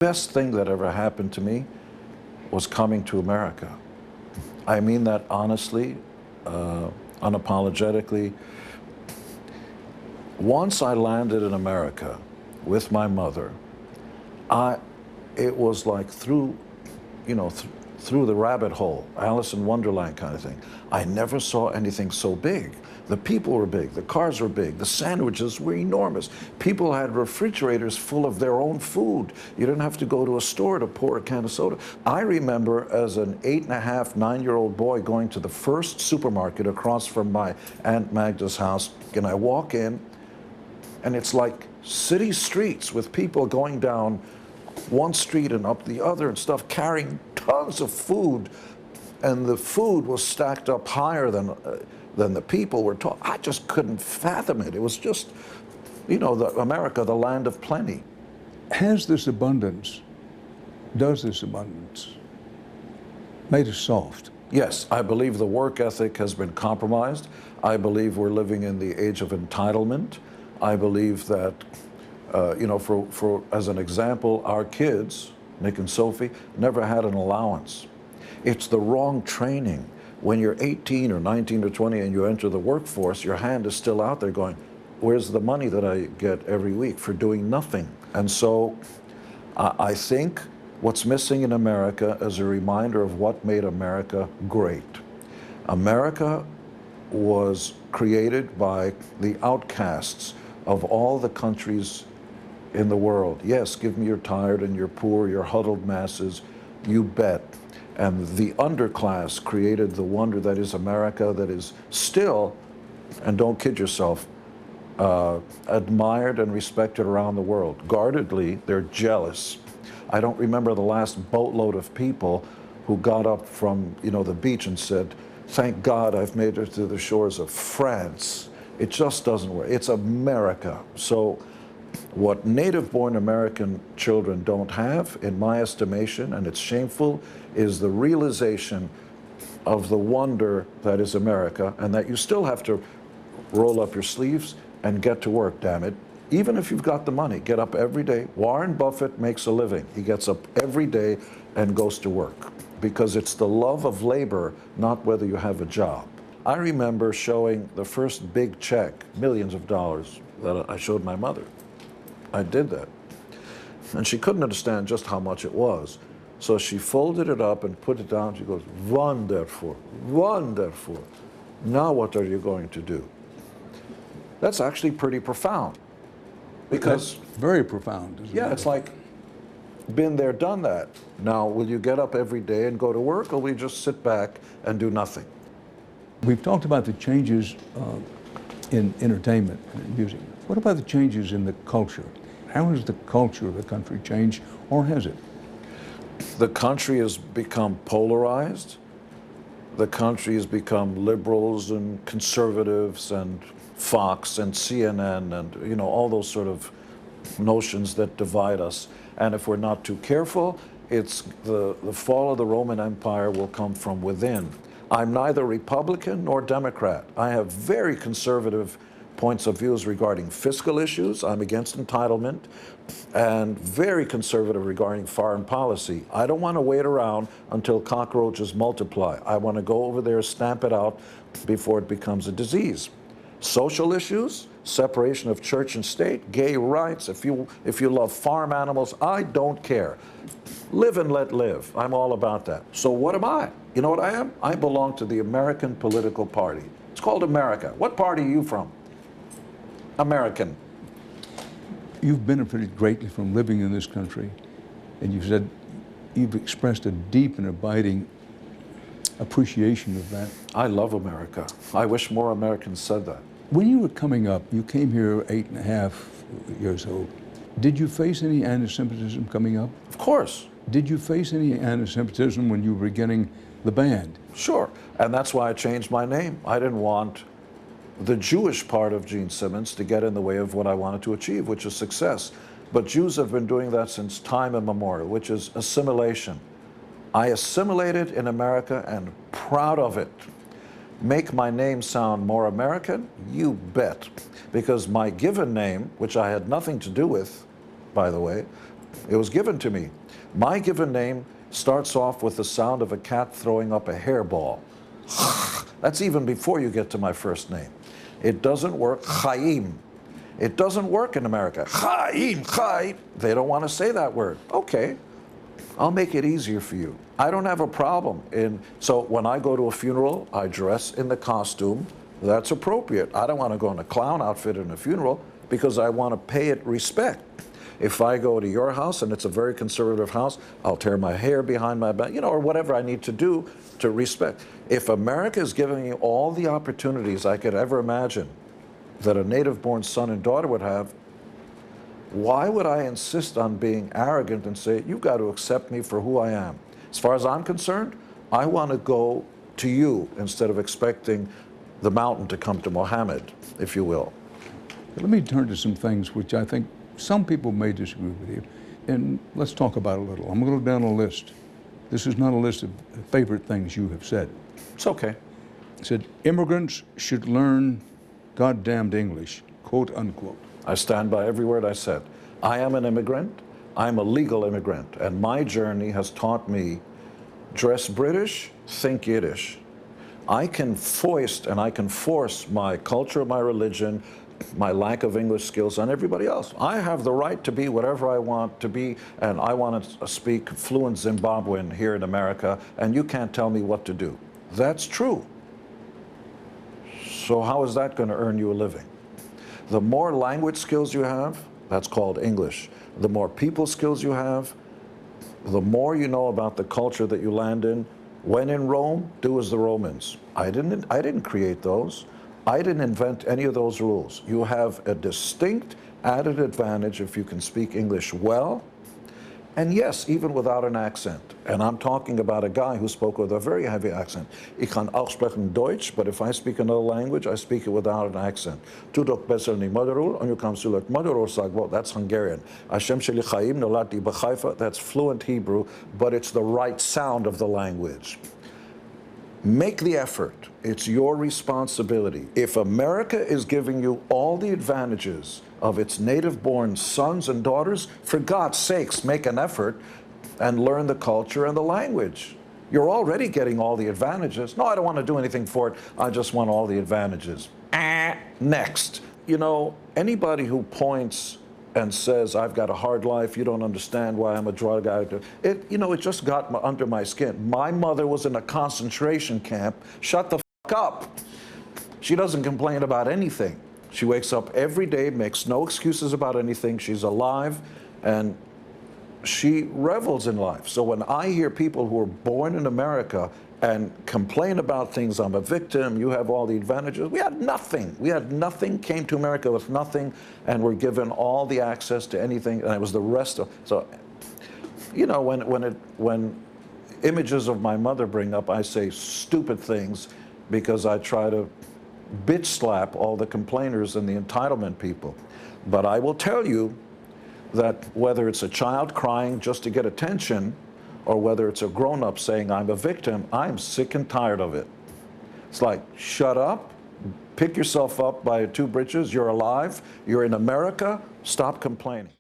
Best thing that ever happened to me was coming to America. I mean that honestly, unapologetically. Once I landed in America with my mother, it was like through the rabbit hole, Alice in Wonderland kind of thing. I never saw anything so big. The people were big, the cars were big, the sandwiches were enormous. People had refrigerators full of their own food. You didn't have to go to a store to pour a can of soda. I remember as an 8.5, 9-year-old boy going to the first supermarket across from my Aunt Magda's house, and I walk in, and it's like city streets with people going down one street and up the other and stuff, carrying tons of food, and the food was stacked up higher than the people were taught. I just couldn't fathom it. It was just, America, the land of plenty. Does this abundance made us soft? Yes, I believe the work ethic has been compromised. I believe we're living in the age of entitlement. I believe that, as an example, our kids, Nick and Sophie, never had an allowance. It's the wrong training. When you're 18 or 19 or 20 and you enter the workforce, your hand is still out there going, where's the money that I get every week for doing nothing? And so I think what's missing in America is a reminder of what made America great. America was created by the outcasts of all the countries in the world. Yes, give me your tired and your poor, your huddled masses, you bet. And the underclass created the wonder that is America, that is still, and don't kid yourself, admired and respected around the world. Guardedly, they're jealous. I don't remember the last boatload of people who got up from the beach and said, thank God I've made it to the shores of France. It just doesn't work. It's America. So what native-born American children don't have, in my estimation, and it's shameful, is the realization of the wonder that is America, and that you still have to roll up your sleeves and get to work, damn it. Even if you've got the money, get up every day. Warren Buffett makes a living. He gets up every day and goes to work, because it's the love of labor, not whether you have a job. I remember showing the first big check, millions of dollars, that I showed my mother. I did that. And she couldn't understand just how much it was. So she folded it up and put it down. She goes, wonderful, wonderful. Now what are you going to do? That's actually pretty profound. Because that's very profound, isn't it? Yeah, it's like, been there, done that. Now, will you get up every day and go to work, or will you just sit back and do nothing? We've talked about the changes in entertainment and music. What about the changes in the culture? How has the culture of the country changed, or has it? The country has become polarized. The country has become liberals and conservatives and Fox and CNN and all those sort of notions that divide us. And if we're not too careful, it's the fall of the Roman Empire will come from within. I'm neither Republican nor Democrat. I have very conservative points of views regarding fiscal issues. I'm against entitlement, and very conservative regarding foreign policy. I don't want to wait around until cockroaches multiply. I want to go over there, stamp it out before it becomes a disease. Social issues, separation of church and state, gay rights, if you love farm animals, I don't care. Live and let live. I'm all about that. So what am I? You know what I am? I belong to the American political party. It's called America. What party are you from? American. You've benefited greatly from living in this country, and you've said you've expressed a deep and abiding appreciation of that. I love America. I wish more Americans said that. When you were coming up, you came here 8.5 years old. Did you face any anti-Semitism coming up? Of course. Did you face any anti-Semitism when you were beginning the band? Sure, and that's why I changed my name. I didn't want the Jewish part of Gene Simmons to get in the way of what I wanted to achieve, which is success. But Jews have been doing that since time immemorial, which is assimilation. I assimilated in America and proud of it. Make my name sound more American? You bet. Because my given name, which I had nothing to do with, by the way, It was given to me. My given name starts off with the sound of a cat throwing up a hairball. That's even before you get to my first name. It doesn't work. Chaim. It doesn't work in America. Chaim, Chaim. They don't want to say that word. Okay, I'll make it easier for you. I don't have a problem. So when I go to a funeral, I dress in the costume. That's appropriate. I don't want to go in a clown outfit in a funeral because I want to pay it respect. If I go to your house and it's a very conservative house, I'll tear my hair behind my back, or whatever I need to do to respect. If America is giving you all the opportunities I could ever imagine that a native-born son and daughter would have, why would I insist on being arrogant and say, you've got to accept me for who I am? As far as I'm concerned, I want to go to you instead of expecting the mountain to come to Mohammed, if you will. Let me turn to some things which I think some people may disagree with you, and let's talk about it a little. I'm going to go down a list. This is not a list of favorite things you have said. It's okay. It said, immigrants should learn goddamned English, quote unquote. I stand by every word I said. I am an immigrant. I'm a legal immigrant, and my journey has taught me dress British, think Yiddish. I can foist and I can force my culture, my religion, my lack of English skills on everybody else. I have the right to be whatever I want to be, and I want to speak fluent Zimbabwean here in America, and you can't tell me what to do. That's true. So how is that going to earn you a living? The more language skills you have, that's called English. The more people skills you have, the more you know about the culture that you land in. When in Rome, do as the Romans. I didn't create those. I didn't invent any of those rules. You have a distinct added advantage if you can speak English well, and yes, even without an accent. And I'm talking about a guy who spoke with a very heavy accent. Ich kann auch sprechen Deutsch, but if I speak another language, I speak it without an accent. Tu doch besser ni Madarul, and you come to like Madarul sag, well, that's Hungarian. Hashem sheli chaim nolati b'Haifa, that's fluent Hebrew, but it's the right sound of the language. Make the effort. It's your responsibility. If America is giving you all the advantages of its native-born sons and daughters, for God's sakes, make an effort and learn the culture and the language. You're already getting all the advantages. No, I don't want to do anything for it. I just want all the advantages. Next. You know, anybody who points and says, I've got a hard life, you don't understand why I'm a drug addict. It just got under my skin. My mother was in a concentration camp. Shut the fuck up. She doesn't complain about anything. She wakes up every day, makes no excuses about anything. She's alive, and she revels in life. So when I hear people who are born in America and complain about things, I'm a victim, you have all the advantages. We had nothing. We had nothing, came to America with nothing, and were given all the access to anything, and it was the rest of, so, you know, when images of my mother bring up, I say stupid things because I try to bitch slap all the complainers and the entitlement people. But I will tell you that whether it's a child crying just to get attention, or whether it's a grown-up saying, I'm a victim, I'm sick and tired of it. It's like, shut up, pick yourself up by two britches, you're alive, you're in America, stop complaining.